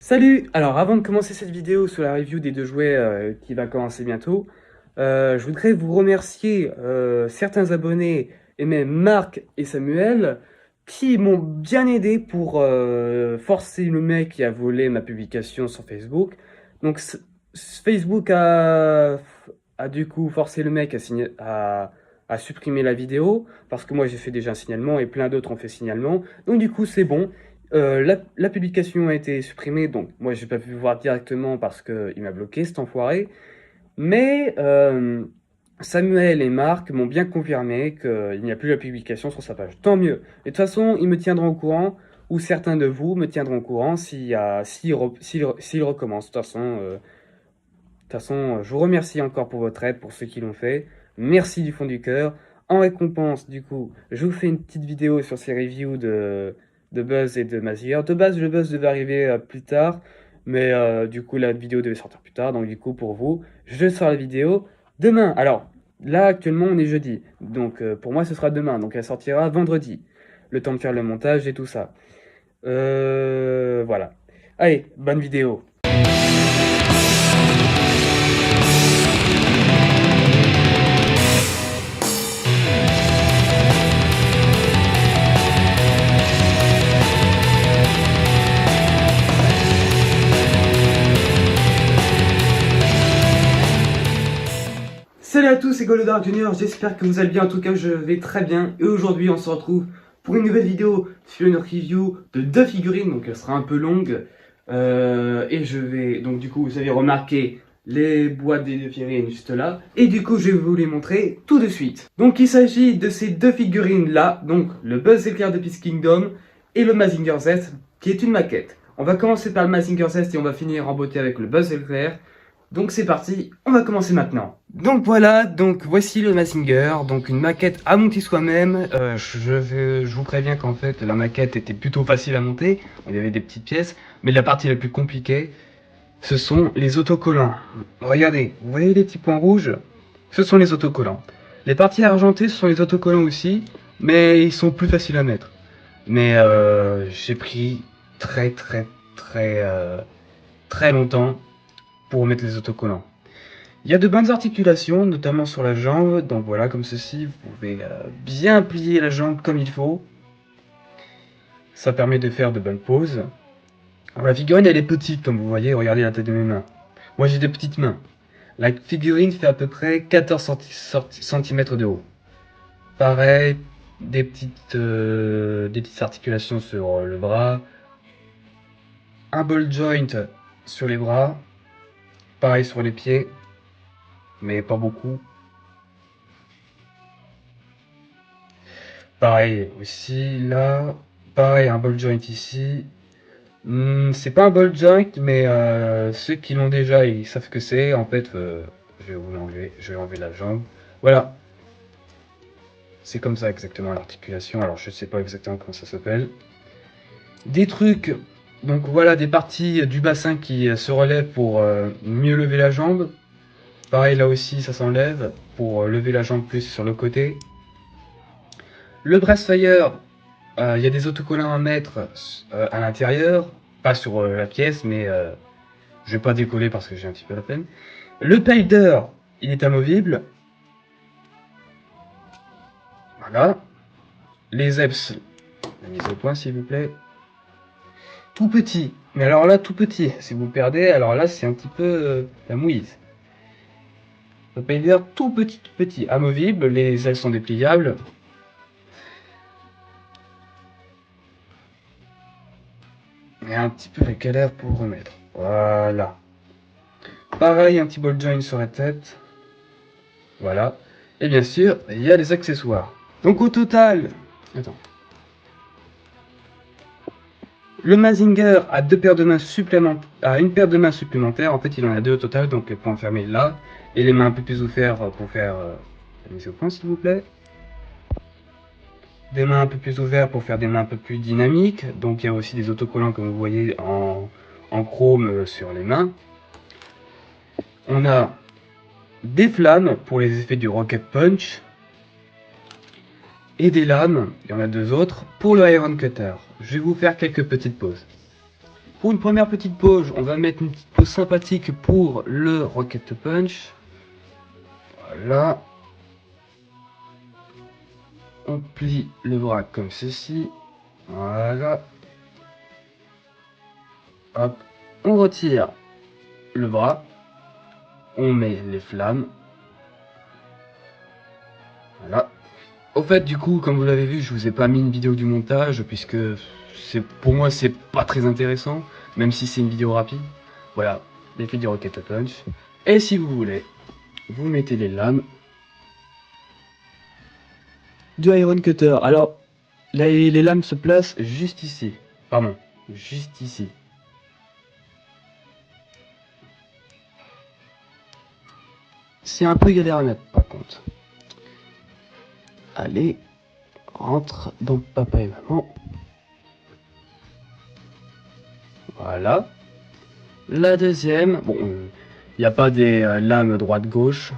Salut! Alors avant de commencer cette vidéo sur la review des deux jouets qui va commencer bientôt, je voudrais vous remercier certains abonnés et même Marc et Samuel qui m'ont bien aidé pour forcer le mec qui a volé ma publication sur Facebook. Donc Facebook a du coup forcé le mec à supprimer la vidéo parce que moi j'ai fait déjà un signalement et plein d'autres ont fait signalement. Donc du coup c'est bon. La publication a été supprimée, donc moi j'ai pas pu voir directement parce qu'il m'a bloqué cet enfoiré. Mais Samuel et Marc m'ont bien confirmé qu'il n'y a plus la publication sur sa page. Tant mieux. Et de toute façon, ils me tiendront au courant, ou certains de vous me tiendront au courant s'il recommence. De toute façon, je vous remercie encore pour votre aide, pour ceux qui l'ont fait. Merci du fond du cœur. En récompense, du coup, je vous fais une petite vidéo sur ces reviews de Buzz et de Mazinger. De base, le Buzz devait arriver plus tard, mais du coup, la vidéo devait sortir plus tard. Donc, du coup, pour vous, je sors la vidéo demain. Alors, là, actuellement, on est jeudi. Donc, pour moi, ce sera demain. Donc, elle sortira vendredi. Le temps de faire le montage et tout ça. Voilà. Allez, bonne vidéo. Salut à tous, c'est Golodar Junior, j'espère que vous allez bien, en tout cas je vais très bien. Et aujourd'hui on se retrouve pour une nouvelle vidéo sur une review de deux figurines, donc elle sera un peu longue. Et je vais, donc du coup vous avez remarqué les boîtes des deux figurines juste là. Et du coup je vais vous les montrer tout de suite. Donc il s'agit de ces deux figurines là, donc le Buzz Éclair de Peace Kingdom et le Mazinger Z, qui est une maquette. On va commencer par le Mazinger Z et on va finir en beauté avec le Buzz Éclair. Donc c'est parti, on va commencer maintenant. Donc voilà, donc voici le Mazinger, donc une maquette à monter soi-même. Je vous préviens qu'en fait la maquette était plutôt facile à monter, il y avait des petites pièces, mais la partie la plus compliquée, ce sont les autocollants. Regardez, vous voyez les petits points rouges? Ce sont les autocollants. Les parties argentées, ce sont les autocollants aussi, mais ils sont plus faciles à mettre. Mais j'ai pris très longtemps pour mettre les autocollants. Il y a de bonnes articulations, notamment sur la jambe, donc voilà, comme ceci, vous pouvez bien plier la jambe comme il faut. Ça permet de faire de bonnes poses. Alors, la figurine, elle est petite, comme vous voyez, regardez la taille de mes mains. Moi, j'ai de petites mains. La figurine fait à peu près 14 cm de haut. Pareil, des petites articulations sur le bras. Un ball joint sur les bras. Pareil sur les pieds. Mais pas beaucoup. Pareil aussi là, pareil un ball joint ici. C'est pas un ball joint, mais ceux qui l'ont déjà ils savent que c'est. En fait, je vais vous l'enlever, je vais enlever la jambe. Voilà, c'est comme ça exactement l'articulation. Alors je sais pas exactement comment ça s'appelle. Des trucs, donc voilà des parties du bassin qui se relèvent pour mieux lever la jambe. Pareil là aussi ça s'enlève pour lever la jambe plus sur le côté. Le Brassfire, il y a des autocollants à mettre à l'intérieur, pas sur la pièce, mais je vais pas décoller parce que j'ai un petit peu la peine. Le Pailder, il est amovible. Voilà. Les EPS, la mise au point s'il vous plaît. Tout petit, mais alors là tout petit, si vous perdez, alors là c'est un petit peu la mouise. Le Pailder tout petit, amovible, les ailes sont dépliables. Et un petit peu les galères pour le remettre. Voilà. Pareil, un petit ball joint sur la tête. Voilà. Et bien sûr, il y a les accessoires. Donc au total, attends. Le Mazinger a deux paires de mains supplémentaires, a une paire de mains supplémentaires. En fait, il en a deux au total, donc pour enfermer là et les mains un peu plus ouvertes pour faire la mise au point, s'il vous plaît. Des mains un peu plus ouvertes pour faire des mains un peu plus dynamiques. Donc il y a aussi des autocollants comme vous voyez en chrome sur les mains. On a des flammes pour les effets du Rocket Punch. Et des lames, il y en a deux autres, pour le Iron Cutter. Je vais vous faire quelques petites pauses. Pour une première petite pause, on va mettre une petite pause sympathique pour le Rocket Punch. Voilà. On plie le bras comme ceci. Voilà. Hop. On retire le bras. On met les flammes. Voilà. Au fait, du coup, comme vous l'avez vu, je vous ai pas mis une vidéo du montage puisque pour moi c'est pas très intéressant, même si c'est une vidéo rapide. Voilà, l'effet du Rocket Punch. Et si vous voulez, vous mettez les lames du Iron Cutter. Alors, les lames se placent juste ici. Pardon, juste ici. C'est un peu galère à mettre par contre. Allez, rentre dans papa et maman. Voilà. La deuxième, bon, il n'y a pas des lames droite-gauche.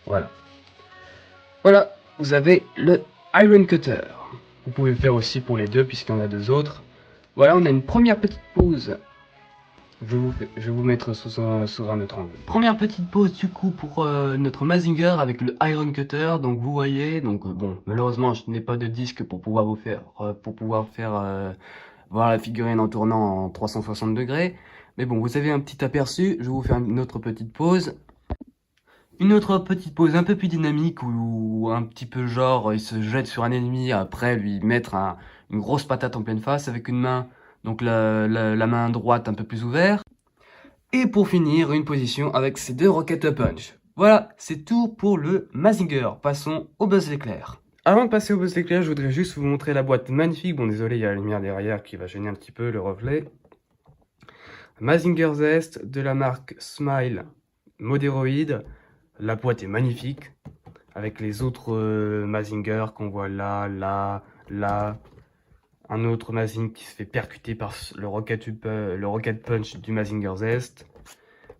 Voilà. Voilà, vous avez le Iron Cutter. Vous pouvez le faire aussi pour les deux puisqu'il y en a deux autres. Voilà, on a une première petite pause. Je vais vous mettre sous un autre angle. Première petite pause du coup pour notre Mazinger avec le Iron Cutter. Donc vous voyez, donc bon, malheureusement je n'ai pas de disque pour pouvoir vous faire, voir la figurine en tournant en 360 degrés. Mais bon, vous avez un petit aperçu. Je vais vous faire une autre petite pause. Une autre petite pause un peu plus dynamique où un petit peu genre il se jette sur un ennemi après lui mettre une grosse patate en pleine face avec une main, donc la main droite un peu plus ouverte. Et pour finir, une position avec ces deux Rocket Punch. Voilà, c'est tout pour le Mazinger. Passons au Buzz l'éclair. Avant de passer au Buzz l'éclair, je voudrais juste vous montrer la boîte magnifique. Bon, désolé, il y a la lumière derrière qui va gêner un petit peu le reflet. Mazinger Zest de la marque Smile Moderoid. La boîte est magnifique, avec les autres Mazinger qu'on voit là, là, là. Un autre Mazinger qui se fait percuter par le Rocket Punch du Mazinger Zest.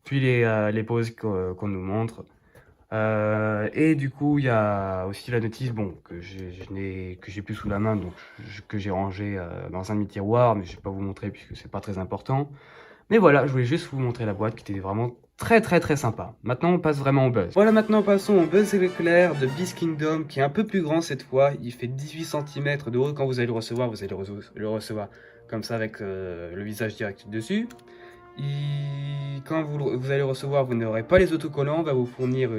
Puis les poses qu'on nous montre. Et du coup, il y a aussi la notice bon, que j'ai plus sous la main, donc que j'ai rangé dans un mi-tiroir, mais je ne vais pas vous montrer puisque c'est pas très important. Mais voilà, je voulais juste vous montrer la boîte qui était vraiment très sympa. Maintenant, on passe vraiment au Buzz. Voilà, maintenant passons au Buzz éclair de Beast Kingdom, qui est un peu plus grand cette fois. Il fait 18 cm de haut. Quand vous allez le recevoir, le recevoir comme ça avec le visage direct dessus. Quand vous allez le recevoir, vous n'aurez pas les autocollants. On va vous fournir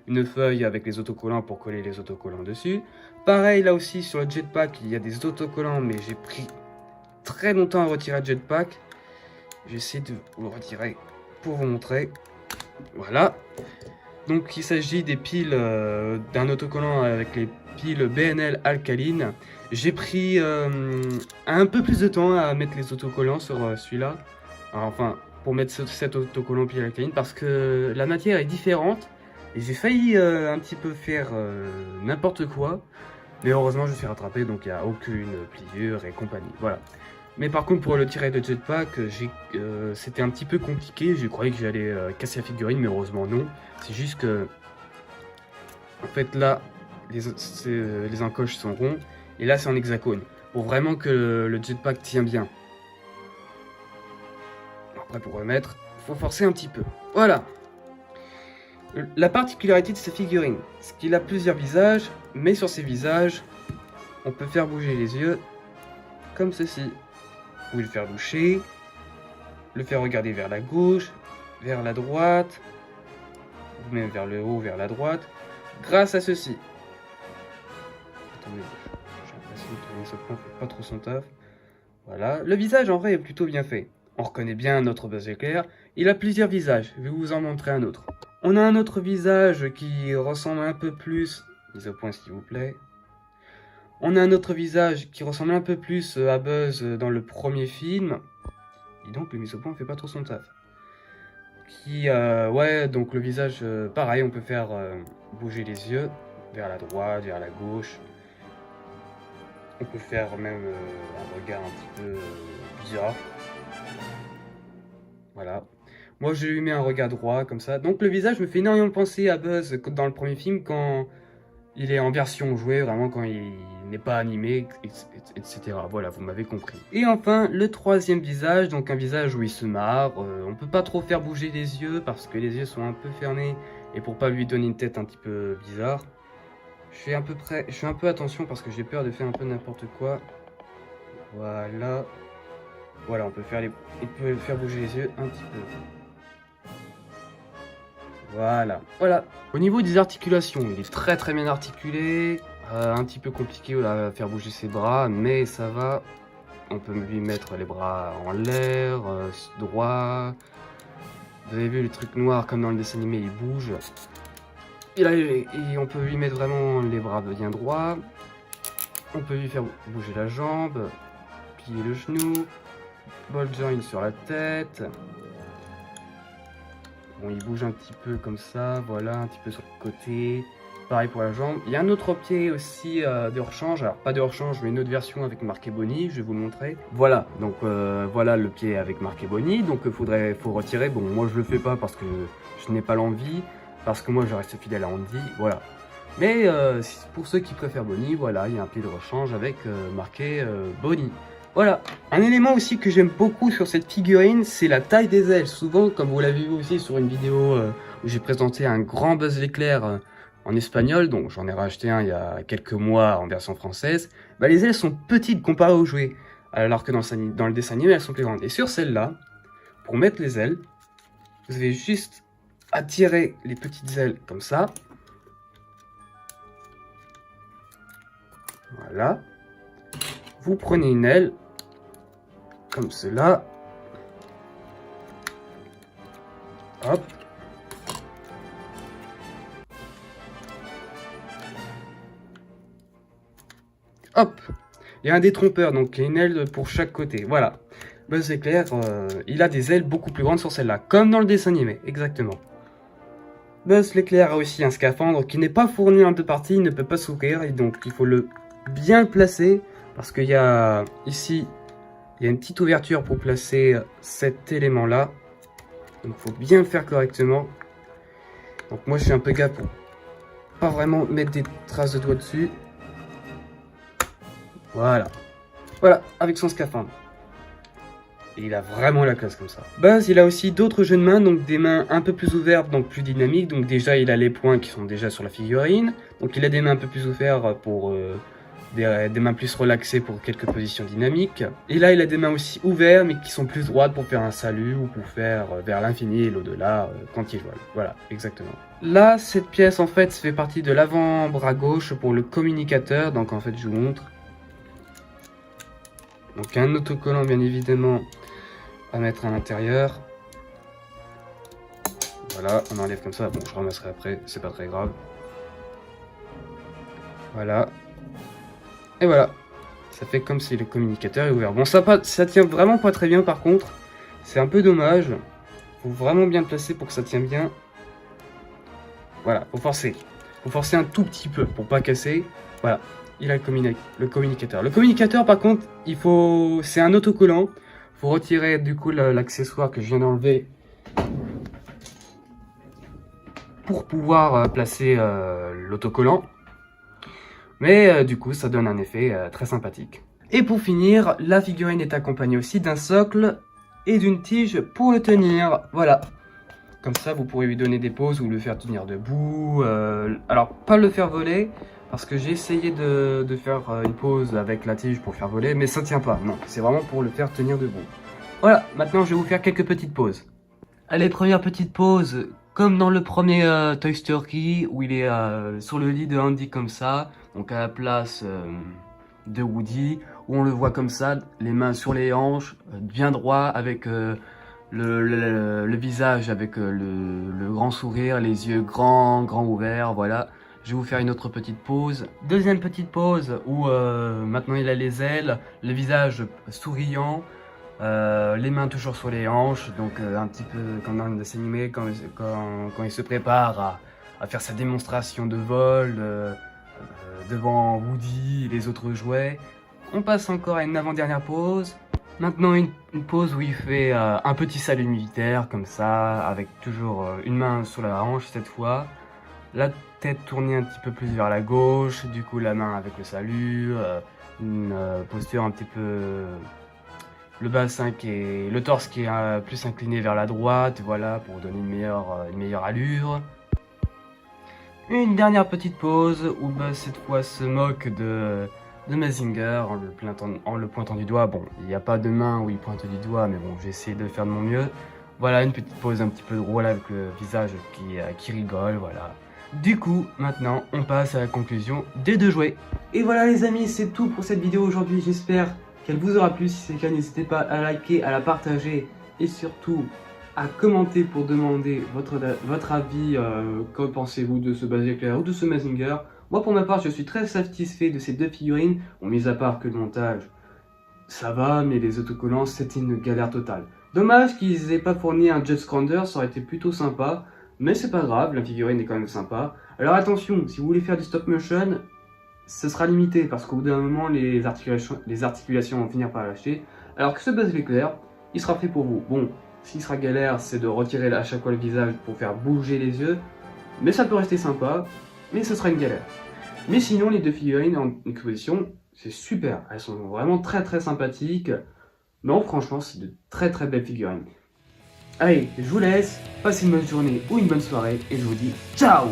une feuille avec les autocollants pour coller les autocollants dessus. Pareil, là aussi, sur le jetpack, il y a des autocollants, mais j'ai pris très longtemps à retirer le jetpack. J'essaie de vous le retirer pour vous montrer. Voilà. Donc il s'agit des piles d'un autocollant avec les piles BNL alcalines. J'ai pris un peu plus de temps à mettre les autocollants sur celui-là. Enfin, pour mettre cet autocollant pile alcaline parce que la matière est différente. Et j'ai failli un petit peu faire n'importe quoi. Mais heureusement je me suis rattrapé, donc il n'y a aucune pliure et compagnie. Voilà. Mais par contre pour le tirer de jetpack, c'était un petit peu compliqué. Je croyais que j'allais casser la figurine, mais heureusement non. C'est juste que, en fait là, les encoches sont ronds, et là c'est en hexagone. Pour vraiment que le jetpack tient bien. Après pour remettre, il faut forcer un petit peu. Voilà. La particularité de cette figurine, c'est qu'il a plusieurs visages, mais sur ces visages, on peut faire bouger les yeux, comme ceci. Vous pouvez le faire bouger, le faire regarder vers la gauche, vers la droite, ou même vers le haut, vers la droite, grâce à ceci. Attendez, j'ai l'impression que ce point ne fait pas trop son taf. Voilà, le visage en vrai est plutôt bien fait. On reconnaît bien notre Buzz éclair. Il a plusieurs visages, je vais vous en montrer un autre. On a un autre visage qui ressemble un peu plus, mise au point s'il vous plaît. On a un autre visage qui ressemble un peu plus à Buzz dans le premier film. Et donc le mise au point ne fait pas trop son taf. Ouais, donc le visage, pareil, on peut faire bouger les yeux vers la droite, vers la gauche. On peut faire même un regard un petit peu bizarre. Voilà. Moi, je lui mets un regard droit, comme ça. Donc le visage me fait énormément penser à Buzz dans le premier film quand Il est en version jouée, vraiment quand il n'est pas animé, etc. Voilà, vous m'avez compris. Et enfin, le troisième visage, donc un visage où il se marre. On peut pas trop faire bouger les yeux parce que les yeux sont un peu fermés. Et pour pas lui donner une tête un petit peu bizarre, je fais un peu attention parce que j'ai peur de faire un peu n'importe quoi. Voilà. Voilà, on peut faire bouger les yeux un petit peu. Voilà. Voilà. Au niveau des articulations, il est très bien articulé. Un petit peu compliqué à faire bouger ses bras, mais ça va. On peut lui mettre les bras en l'air, droit. Vous avez vu le truc noir comme dans le dessin animé, il bouge. Et là, on peut lui mettre vraiment les bras bien droits. On peut lui faire bouger la jambe, plier le genou, ball joint sur la tête. Bon, il bouge un petit peu comme ça, voilà, un petit peu sur le côté. Pareil pour la jambe. Il y a un autre pied aussi de rechange. Alors, pas de rechange, mais une autre version avec marqué Bonnie. Je vais vous le montrer. Voilà, donc voilà le pied avec marqué Bonnie. Donc, faut retirer. Bon, moi, je le fais pas parce que je n'ai pas l'envie. Parce que moi, je reste fidèle à Andy. Voilà. Mais pour ceux qui préfèrent Bonnie, voilà, il y a un pied de rechange avec marqué Bonnie. Voilà. Un élément aussi que j'aime beaucoup sur cette figurine, c'est la taille des ailes. Souvent, comme vous l'avez vu aussi sur une vidéo où j'ai présenté un grand Buzz l'éclair en espagnol, donc j'en ai racheté un il y a quelques mois en version française, bah, les ailes sont petites comparées aux jouets, alors que dans le dessin animé, elles sont plus grandes. Et sur celle-là, pour mettre les ailes, vous avez juste à tirer les petites ailes comme ça. Voilà. Vous prenez une aile, comme cela. Hop. Hop. Il y a un détrompeur, donc il y a une aile pour chaque côté. Voilà. Buzz l'éclair, il a des ailes beaucoup plus grandes sur celle-là, comme dans le dessin animé, exactement. Buzz l'éclair a aussi un scaphandre qui n'est pas fourni en deux parties, il ne peut pas s'ouvrir, et donc il faut bien le placer, parce qu'il y a ici, il y a une petite ouverture pour placer cet élément-là. Donc il faut bien le faire correctement. Donc moi je suis un peu gaffe pour pas vraiment mettre des traces de doigts dessus. Voilà. Voilà, avec son scaphandre. Et il a vraiment la classe comme ça. Buzz, il a aussi d'autres jeux de main, donc des mains un peu plus ouvertes, donc plus dynamiques. Donc déjà, il a les points qui sont déjà sur la figurine. Donc il a des mains un peu plus ouvertes pour des mains plus relaxées pour quelques positions dynamiques. Et là, il a des mains aussi ouvertes, mais qui sont plus droites pour faire un salut ou pour faire vers l'infini et l'au-delà quand il vole. Voilà, exactement. Là, cette pièce, en fait, fait partie de l'avant-bras gauche pour le communicateur. Donc en fait, je vous montre. Donc un autocollant, bien évidemment, à mettre à l'intérieur. Voilà, on enlève comme ça. Bon, je ramasserai après, c'est pas très grave. Voilà. Et voilà. Ça fait comme si le communicateur est ouvert. Bon, ça tient vraiment pas très bien par contre. C'est un peu dommage. Faut vraiment bien le placer pour que ça tienne bien. Voilà, faut forcer. Faut forcer un tout petit peu pour pas casser. Voilà. Il a le communicateur. Le communicateur, par contre, c'est un autocollant. Il faut retirer du coup l'accessoire que je viens d'enlever pour pouvoir placer l'autocollant. Mais du coup, ça donne un effet très sympathique. Et pour finir, la figurine est accompagnée aussi d'un socle et d'une tige pour le tenir. Voilà. Comme ça, vous pourrez lui donner des poses ou le faire tenir debout. Alors, pas le faire voler. Parce que j'ai essayé de faire une pause avec la tige pour faire voler, mais ça tient pas. Non, c'est vraiment pour le faire tenir debout. Voilà, maintenant je vais vous faire quelques petites pauses. Allez, première petite pause, comme dans le premier Toy Story, où il est sur le lit de Andy comme ça, donc à la place de Woody, où on le voit comme ça, les mains sur les hanches, bien droit, avec le visage, avec le grand sourire, les yeux grands ouverts, voilà. Je vais vous faire une autre petite pause. Deuxième petite pause où maintenant il a les ailes, le visage souriant, les mains toujours sur les hanches, donc un petit peu comme dans le dessin animé quand il se prépare à faire sa démonstration de vol devant Woody et les autres jouets. On passe encore à une avant-dernière pause. Maintenant une pause où il fait un petit salut militaire comme ça, avec toujours une main sur la hanche cette fois. la tête tournée un petit peu plus vers la gauche, du coup la main avec le salut, une posture un petit peu... le bassin qui est... le torse qui est plus incliné vers la droite, voilà, pour donner une meilleure allure. Une dernière petite pause où cette fois se moque de Mazinger en le pointant du doigt. Bon, il n'y a pas de main où il pointe du doigt, mais bon, j'ai essayé de faire de mon mieux. Voilà, une petite pause un petit peu drôle avec le visage qui rigole, voilà. Du coup, maintenant, on passe à la conclusion des deux jouets. Et voilà les amis, c'est tout pour cette vidéo aujourd'hui. J'espère qu'elle vous aura plu. Si c'est le cas, n'hésitez pas à liker, à la partager et surtout à commenter pour demander votre avis. Que pensez-vous de ce base éclair ou de ce Mazinger? Moi pour ma part, je suis très satisfait de ces deux figurines. Bon, mis à part que le montage, ça va, mais les autocollants, c'était une galère totale. Dommage qu'ils aient pas fourni un Jet Scrounder, ça aurait été plutôt sympa. Mais c'est pas grave, la figurine est quand même sympa. Alors attention, si vous voulez faire du stop motion, ce sera limité parce qu'au bout d'un moment, les articulations vont finir par lâcher. Alors que ce base éclair, il sera fait pour vous. Bon, s'il sera galère, c'est de retirer à chaque fois le visage pour faire bouger les yeux. Mais ça peut rester sympa, mais ce sera une galère. Mais sinon, les deux figurines en exposition, c'est super. Elles sont vraiment très sympathiques. Non, franchement, c'est de très belles figurines. Allez, je vous laisse, passez une bonne journée ou une bonne soirée et je vous dis ciao!